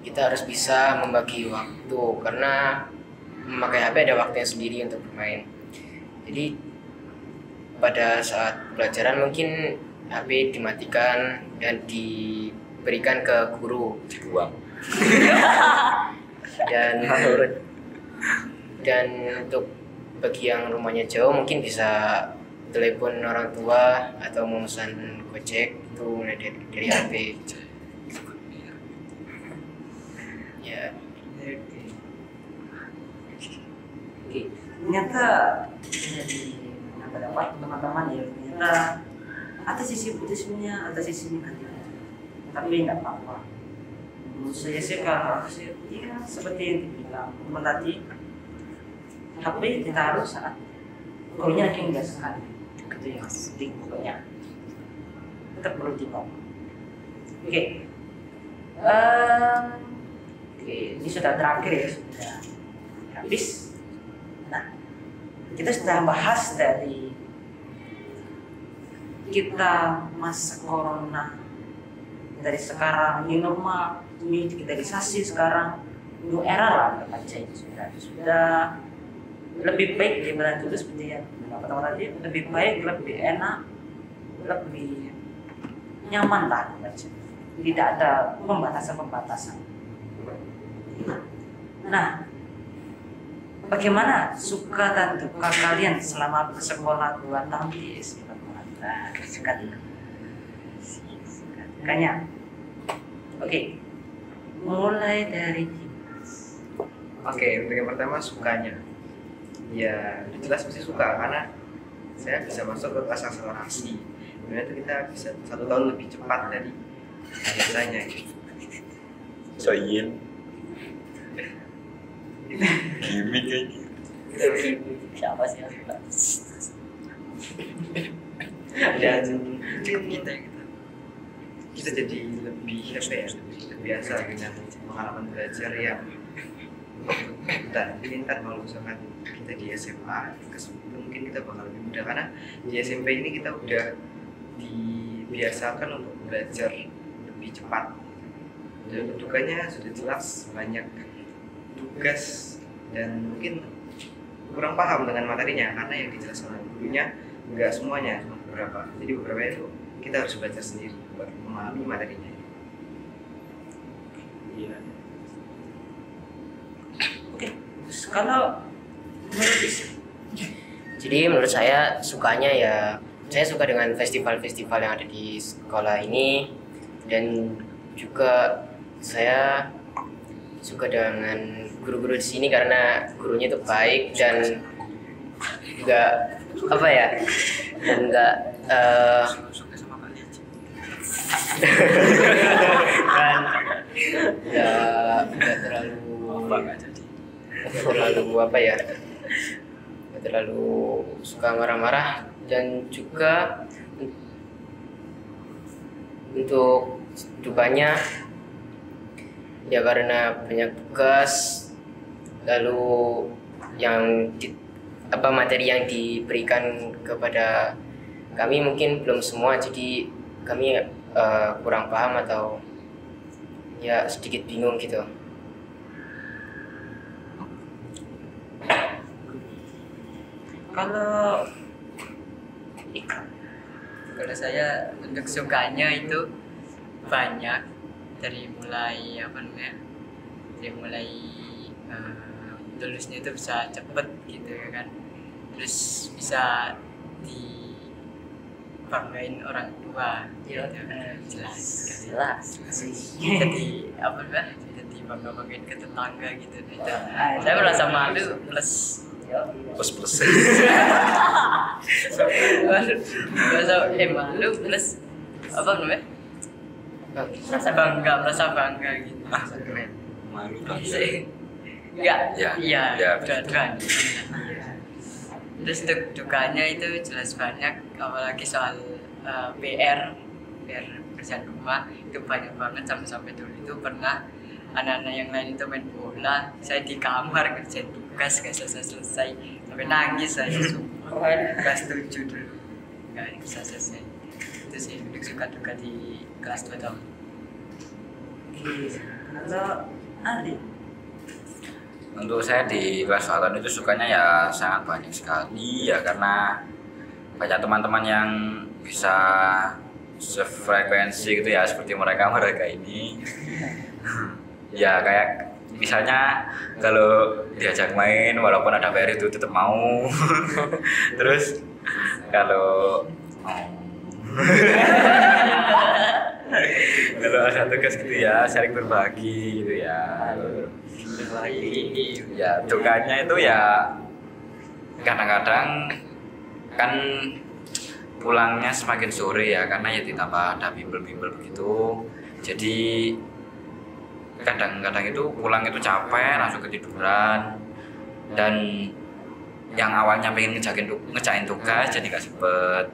kita harus bisa membagi waktu karena memakai HP ada waktunya sendiri untuk bermain. Jadi pada saat pelajaran mungkin HP dimatikan dan diberikan ke guru Dibuang. dan Dan untuk bagi yang rumahnya jauh mungkin bisa telepon orang tua atau memesan Gojek itu mulai dari HP. Ya. Oke, ternyata dari pendapat teman-teman ya, ternyata ada sisi positifnya, ada sisi negatifnya. Tapi nggak apa-apa. Menurut saya sih kalau ya seperti yang dibilang teman tadi, tapi ditaruh saat pokoknya lagi nggak sekali. Itu yang penting pokoknya. Tetap perlu dibawa. Oke. Oke, ini sudah terakhir ya, sudah habis. Nah, kita sudah bahas dari kita masa corona, dari sekarang ini normal, ini digitalisasi sekarang, new era lah baca ini sudah lebih baik daripada dulu seperti yang pertama tadi, lebih baik, lebih enak, lebih nyaman lah baca. Tidak ada pembatasan. Nah, bagaimana suka dan duka kalian selama bersekolah 2 tahun di SMA? Nah, dukanya. Oke. Mulai dari Dimas. Oke, untuk yang pertama sukanya. Ya, jelas pasti suka karena saya bisa masuk ke kelas akselerasi. Kemudian itu kita bisa 1 tahun lebih cepat dari biasanya. Soyin. Gimik aja. Siapa sih yang suka? Dan kita jadi lebih apa ya, lebih terbiasa dengan pengalaman belajar yang dan ini kan kalau misalkan kita di SMA mungkin kita bakal lebih mudah karena di SMP ini kita udah dibiasakan untuk belajar lebih cepat. Dan dukanya sudah jelas, banyak tugas dan mungkin kurang paham dengan materinya karena yang dijelaskan oleh gurunya enggak semuanya, cuma beberapa. Jadi beberapa itu kita harus belajar sendiri buat memahami materinya. Iya. Oke, kalau menurut Is, Jadi menurut saya sukanya ya, saya suka dengan festival-festival yang ada di sekolah ini, dan juga saya suka dengan guru-guru di sini karena gurunya itu baik dan enggak apa ya, dan enggak enggak terlalu apa ya, enggak terlalu suka marah-marah. Dan juga untuk dukanya ya karena banyak tugas, lalu yang materi yang diberikan kepada kami mungkin belum semua, jadi kami kurang paham atau ya sedikit bingung gitu. kalau Kalau saya untuk sukanya itu banyak, dari mulai lulusnya itu bisa cepet gitu ya kan, terus bisa dibanggain orang tua gitu. Jelas jadi jadi banggain ke tetangga gitu itu. Saya merasa malu plus merasa malu plus merasa bangga gitu. Malu dong. Iya, dua-duanya. Terus untuk dukanya itu jelas banyak, apalagi soal PR kerjaan rumah itu banyak banget. Sampai dulu itu pernah anak-anak yang lain itu main bola, saya di kamar kerjain tugas gak selesai sampai nangis saya sumpah. Kelas 7 dulu gak bisa selesai. Itu sih untuk suka duka di kelas 2 tahun. kalau Adi, Untuk saya di kelas 2 tahun itu sukanya ya sangat banyak sekali ya, karena banyak teman-teman yang bisa sefrekuensi gitu ya seperti mereka ini. Ya kayak Misalnya kalau diajak main walaupun ada PR itu tetap mau. Terus kalau kalau ada tugas gitu ya saling berbagi gitu ya. Ya dukanya itu ya kadang-kadang kan pulangnya semakin sore ya karena ya ditambah ada bimbel-bimbel begitu. Jadi kadang-kadang itu pulang itu capek langsung ketiduran, dan yang awalnya pengen ngejain tugas jadi gak sempet.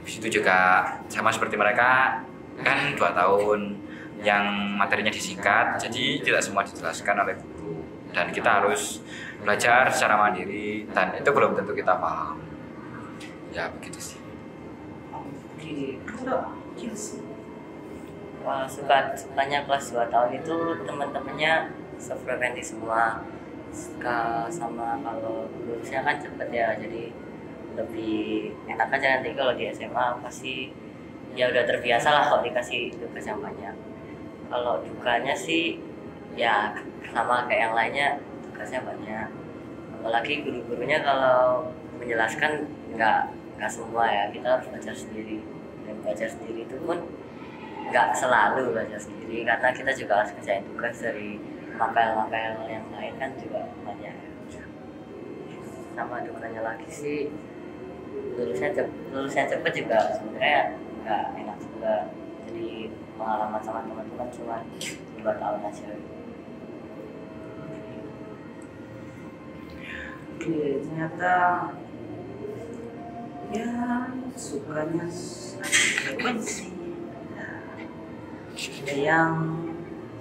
Habis itu juga sama seperti mereka kan 2 tahun yang materinya disingkat, jadi tidak semua dijelaskan oleh guru dan kita harus belajar secara mandiri dan itu belum tentu kita paham. Ya begitu sih. Oke, kalau sukanya kelas 2 tahun itu teman-temannya sefrekuensi semua. Sama kalau lulusnya kan cepet ya, jadi lebih enak aja. Nanti kalau di SMA pasti ya udah terbiasa lah kalau dikasih tugas yang banyak. Kalau dukanya sih ya sama kayak yang lainnya, tugasnya banyak. Apalagi guru-gurunya kalau menjelaskan nggak semua ya, kita harus belajar sendiri. Dan belajar sendiri itu pun nggak selalu belajar sendiri, karena kita juga harus kerjain tugas dari makail-makail yang lain kan juga banyak. Sama dukanya lagi sih lulusnya cepet juga sebenarnya nggak enak juga, jadi pengalaman sama teman-teman cuma 2 tahun aja. Oke, ternyata ya sukanya frekuensi. Ada yang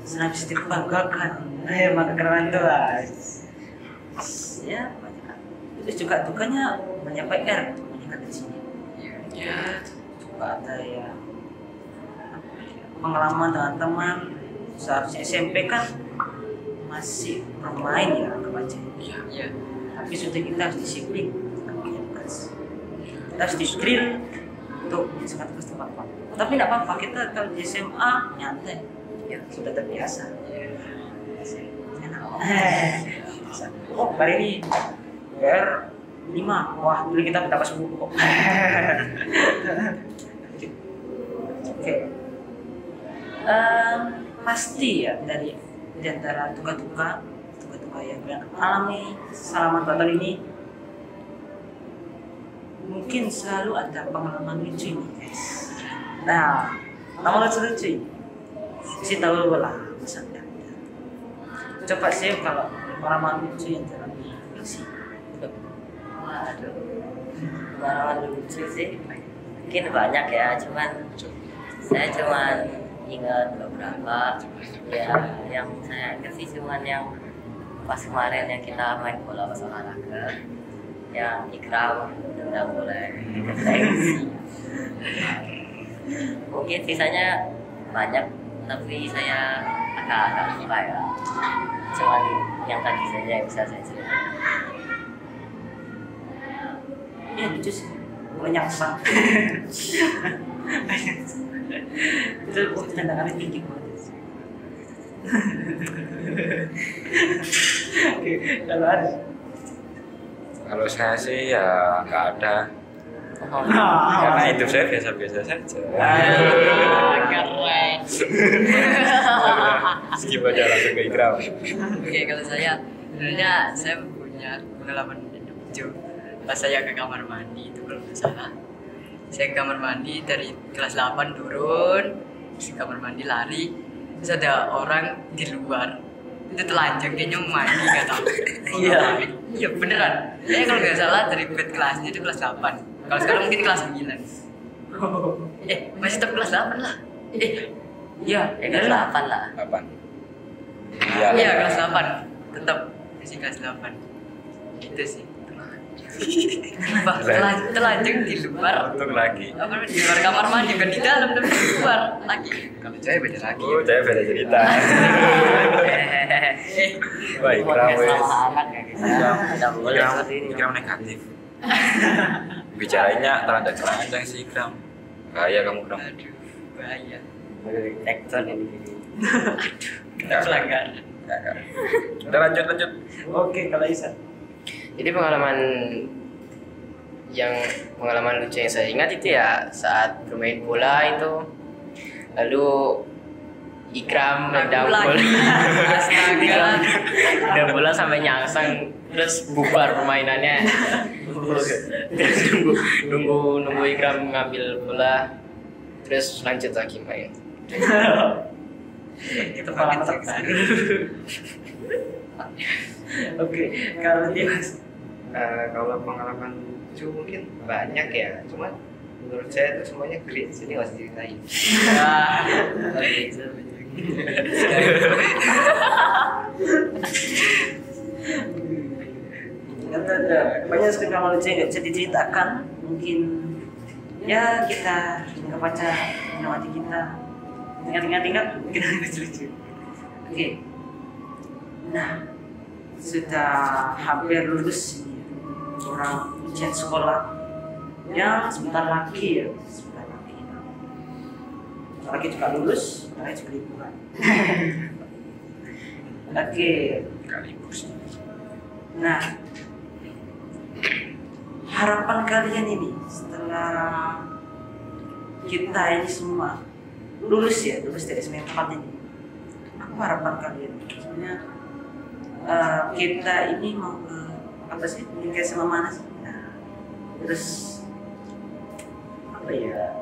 senang bisa dibanggakan, maka keren tuh ya banyak. Itu juga dukanya banyak PR, banyak di sini. Ya, juga ada ya pengalaman dengan teman. Seharusnya SMP kan masih bermain ya, kebaca. Iya. Tapi sudah kita harus disiplin, kita harus disiplin untuk sangat tepat waktu. Tapi tidak apa-apa, kita kalau di SMA nyantai, ya sudah terbiasa. Oh, hari ini PR 5, wah dulu kita dapat 10 kok. Oke. Pasti ya dari antara tugas-tugas yang kalian alami selama 2 tahun ini, mungkin selalu ada pengalaman lucu nih guys. Nah, pengalaman lucu sih tahu lah misalnya. Coba sih kalau pengalaman lucu yang terjadi sih. Waduh, pengalaman lucu sih mungkin banyak ya, saya ingat beberapa ya. Yang saya ingat sih cuman yang pas kemarin yang kita main bola pas olahraga, yang Ikram tendang bola ke seleksi. Mungkin sisanya banyak tapi saya agak lupa ya, cuman yang tadi saja yang bisa saya ceritakan. Iya lucu sih, banyak banget. Itu tendangannya tinggi banget. Kalau saya sih ya nggak ada, karena hidup saya biasa-biasa saja. Keren. Skip aja langsung ke Ikram. Oke, kalau saya sebenarnya saya punya pengalaman lucu. Pas saya ke kamar mandi itu kalau nggak salah, saya ke kamar mandi dari kelas 8 turun, ke kamar mandi lari, terus ada orang di luar itu telanjang, kayaknya mau mandi nggak tahu. Iya beneran. Kalau nggak salah dari bed kelasnya itu kelas 8. Kalau sekarang mungkin kelas 9. Masih tetap kelas 8 lah. Iya, Kelas 8 lah. 8. Iya kelas 8 tetap masih kelas 8. Itu sih. Telanjang di luar. Untung lagi. Di luar kamar mandi, bukan di dalam tapi di luar lagi. Kalau saya beda lagi. Oh, saya beda cerita. Baik, Ikram wes. Sama anak ya kita tidak boleh seperti ini. Ikram negatif. Bicaranya telanjang sih Ikram. Bahaya kamu Ikram. Aduh, bahaya. Tekton ini. Kita pelanggaran. Udah lanjut. Oke, kalau Isa. Jadi pengalaman lucu yang saya ingat itu ya saat bermain bola itu, lalu Ikram nendang bola, nendang bola sampai nyangsang, terus bubar permainannya. Terus nunggu Ikram ngambil bola, terus lanjut lagi main. Itu paling tekan. Oke, kalau dia Kalau pengalaman lucu mungkin banyak ya, cuma menurut saya itu semuanya cringe, jadi nggak usah ceritain. ada banyak sekali kalau lucu yang nggak bisa diceritakan, mungkin ya kita nggak baca melewati kita ingat mungkin lucu. Oke, nah sudah hampir lulus ini, orang ujian sekolah yang sebentar lagi juga lulus, sebentar lagi juga liburan. Oke, nah harapan kalian ini setelah kita ini semua lulus dari semester 4 ini, apa harapan kalian? Sebenarnya kita ini mau ke apa sih, menikah sama mana sih? Nah, terus apa ya,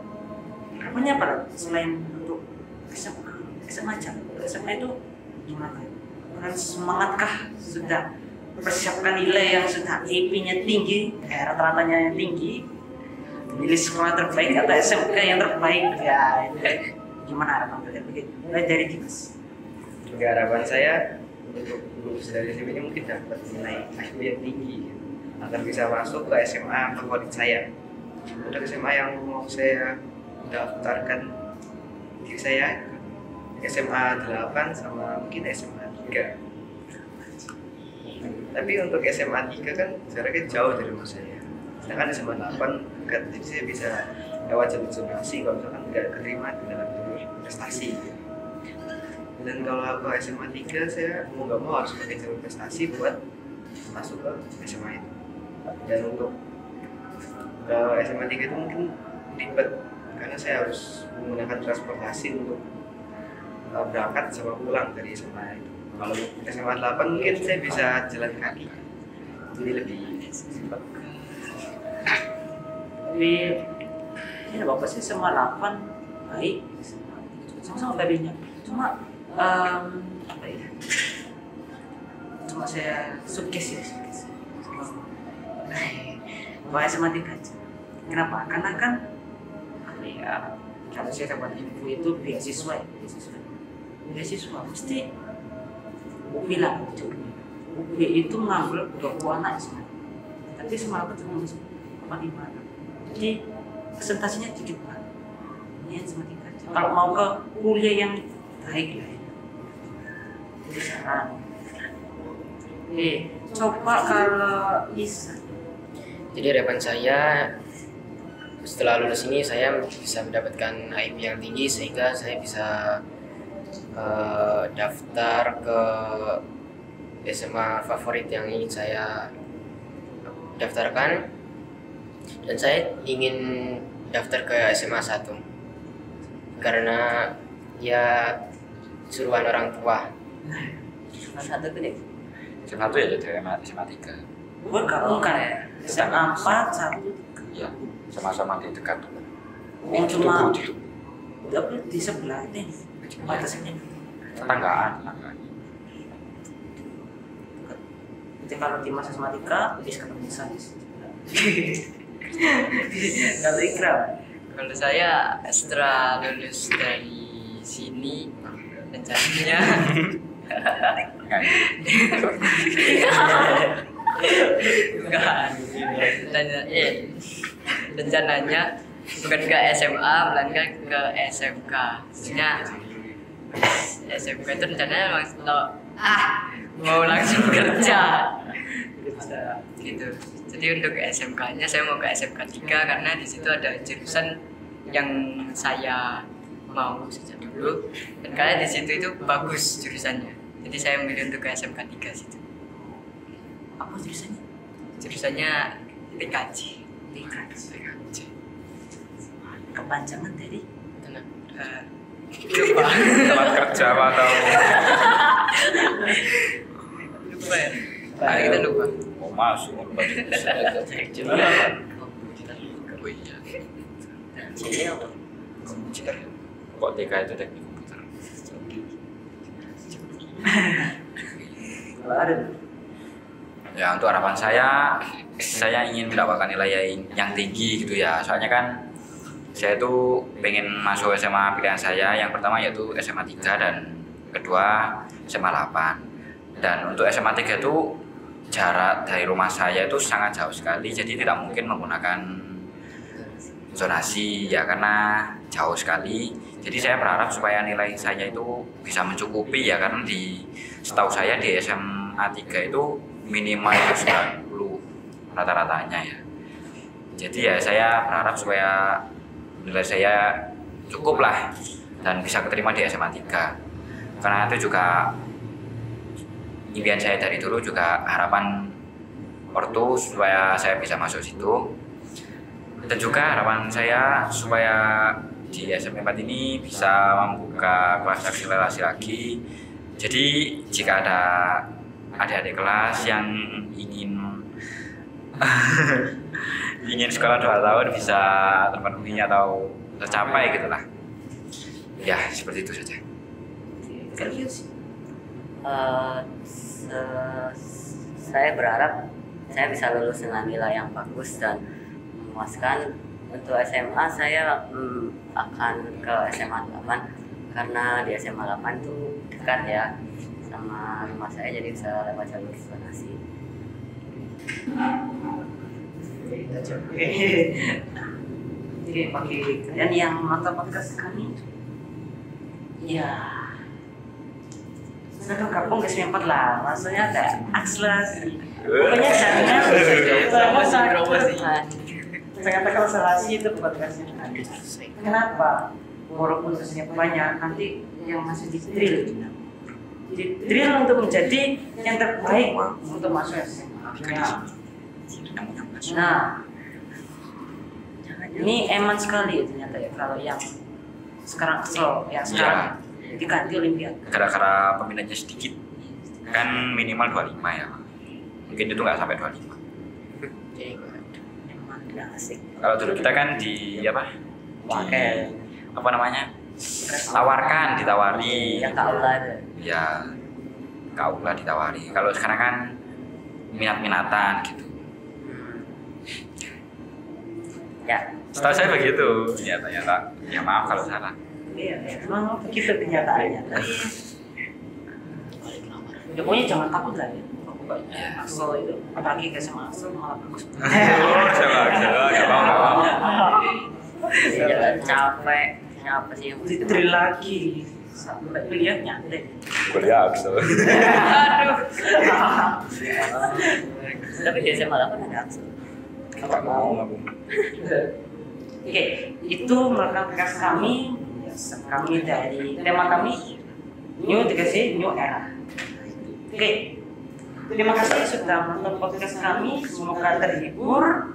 harapannya apa selain untuk SMA aja? SMA itu gimana? Kalian semangatkah? Sudah persiapkan nilai yang sudah IP-nya tinggi, rata-ratanya yang tinggi, milih sekolah terbaik atau SMK yang terbaik ya? Gimana harapan kalian? Mulai dari Dimas. Harapan saya untuk lulus dari SMP ini mungkin dapat nilai IP yang tinggi agar bisa masuk ke SMA favorit saya. Untuk SMA yang mau saya daftarkan diri saya, SMA 8 sama mungkin SMA 3. Tapi untuk SMA 3 kan jaraknya jauh dari rumah saya. Sedangkan SMA 8 dekat, jadi saya bisa lewat jalur zonasi kalau misalkan nggak keterima dalam jalur prestasi. Dan kalau ke SMA 3 saya mau nggak mau harus pakai jalur prestasi buat masuk ke SMA itu. Dan untuk ke SMA 3 itu mungkin ribet karena saya harus menggunakan transportasi untuk berangkat sama pulang dari SMA itu. Kalau SMA 8 mungkin saya bisa jalan kaki, jadi lebih cepat. Tapi ini bapak sih SMA 8 baik, sama-sama baiknya. Cuma apa ya? Cuma saya sukses. Bahwa SMA 3 aja. Kenapa? Karena kan apa ya? Kalau saya dapat info itu beasiswa mesti bilang UB itu ngambil 20 anak semua, tapi semua aku cuma masuk 45. Jadi presentasinya dikit banget. Ini SMA 3 aja. Kalau mau ke kuliah yang baik lah ya. Jadi saran. Coba kalau Isa. Jadi harapan saya setelah lulus ini saya bisa mendapatkan IP yang tinggi sehingga saya bisa daftar ke SMA favorit yang ingin saya daftarkan, dan saya ingin daftar ke SMA 1 karena ya suruhan orang tua. Satu gede. SMA 1 ya jadi SMA 3. Bukan ya. SMA 4 1. Iya, sama-sama di dekat. Yang cuma Di di sebelah ini batasnya. tetanggaan. Jadi kalau di masa SMA 3 bisa ketemu Sanis. Kalau Ikram, Kalau saya setelah lulus dari sini rencananya bukan rencananya bukan ke SMA melainkan ke SMK. Maksudnya SMK itu rencananya mau langsung kerja gitu. Jadi untuk SMK-nya saya mau ke SMK 3 karena di situ ada jurusan yang saya mau sejak dulu dan karena di situ itu bagus jurusannya. Jadi saya memilih untuk ke SMK 3 situ. Apa jurusannya? Jurusannya TKJ. TKJ. Kepanjangan dari Lupa. Tempat kerja apa atau Lupa ya. Nah, kita lupa. mau masuk Oh iya. Jadi apa? komputer. Kok TK itu teknik komputer? baru. Ya untuk harapan saya ingin mendapatkan nilai yang tinggi gitu ya. Soalnya kan saya itu pengen masuk SMA pilihan saya. Yang pertama yaitu SMA 3 dan kedua SMA 8. Dan untuk SMA 3 itu jarak dari rumah saya itu sangat jauh sekali. Jadi tidak mungkin menggunakan zonasi ya karena jauh sekali. Jadi saya berharap supaya nilai saya itu bisa mencukupi ya karena setahu saya di SMA 3 itu minimal itu 90 rata-ratanya ya. Jadi ya saya berharap supaya nilai saya cukup lah dan bisa keterima di SMA 3. Karena itu juga impian saya dari dulu, juga harapan ortu supaya saya bisa masuk situ. Dan juga harapan saya supaya di SMP 4 ini bisa membuka kelas akselerasi lagi. Jadi jika ada adik-adik kelas yang ingin sekolah 2 tahun bisa terpenuhi atau tercapai gitulah. Ya seperti itu saja. Saya berharap saya bisa lulus dengan nilai yang bagus dan memuaskan. Untuk SMA saya akan ke SMA 8 karena di SMA 8 itu dekat ya sama rumah saya, jadi bisa lewat jalur zonasi. Jadi bagi kalian yang nonton podcast kami, ya sudah gabung ke SMP 4 lah, maksudnya ada akselerasi. Pokoknya jangan akselerasi itu podcastnya. Kenapa? Walaupun sesnya banyak, nanti yang masih di drill untuk menjadi yang terbaik untuk masuk SMA. Nah, ini eman sekali ternyata ya kalau yang sekarang yang sekarang diganti Olimpiade. Gara-gara peminatnya sedikit kan minimal 25 ya. Mungkin itu nggak sampai 25. Eman nggak asik. Kalau dulu kita kan di apa? Pakai Apa namanya? Ditawari. Yang kaula Ya, kaula ditawari. Kalau sekarang kan minat-minatan gitu. ya. Setahu saya begitu. Ya ternyata. Ya maaf kalau salah. iya, memang begitu kenyataannya. Ya, pokoknya jangan takut lah ya. Asal itu, apalagi ke sama asal malah bagus. Coba, nggak mau. Ya, capek siapa sih yang mesti Drill lagi sampai kuliah nyantai. Kuliah Axel. tapi di SMA 8 ada aksen. Nggak mau. Oke, itu merupakan podcast kami. Kami dari tema kami New dikasih New Era. Oke, terima kasih sudah menonton podcast kami. Semoga terhibur,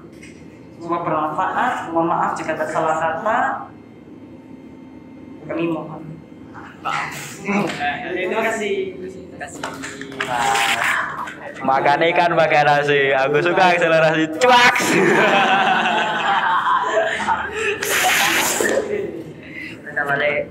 semoga bermanfaat. Mohon maaf jika ada salah kata. Kami mohon maaf. Terima kasih. Makan ikan pakai nasi. Aku suka akselerasi. Cuak. Kita balik.